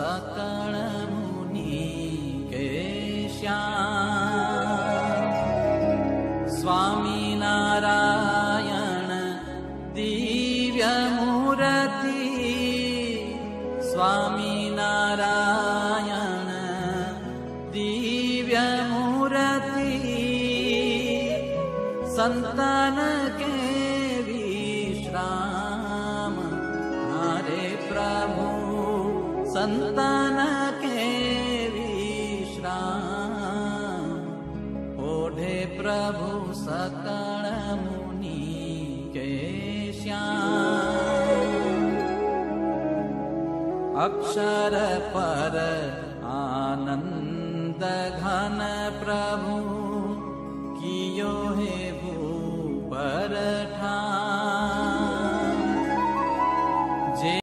सकल मुनि के श्याम। स्वामी नारायण दिव्य मूर्ति, स्वामी नारायण दिव्य मूर्ति, संतन के विश्राम। हरे प्रभु संतन के विश्राम, ओढ़े प्रभु सकल मुनि के श्याम। अक्षर पर आनंद घन प्रभु, कियो हे भूपर ठान।